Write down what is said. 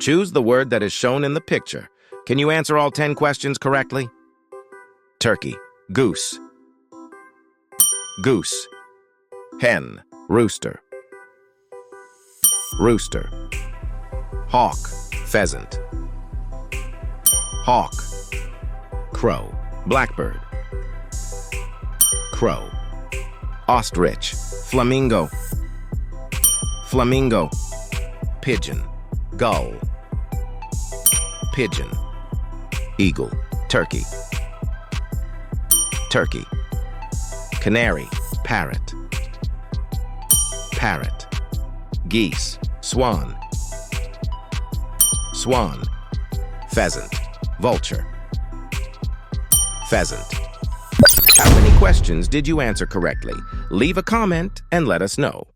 Choose the word that is shown in the picture. Can you answer all 10 questions correctly? Turkey, goose. Goose. Hen, rooster. Rooster. Hawk, pheasant. Hawk. Crow, blackbird. Crow. Ostrich, flamingo. Flamingo. Pigeon, gull. Pigeon. Eagle, turkey. Turkey. Canary, parrot. Parrot. Geese, swan. Swan. Pheasant, vulture. Pheasant. How many questions did you answer correctly? Leave a comment and let us know.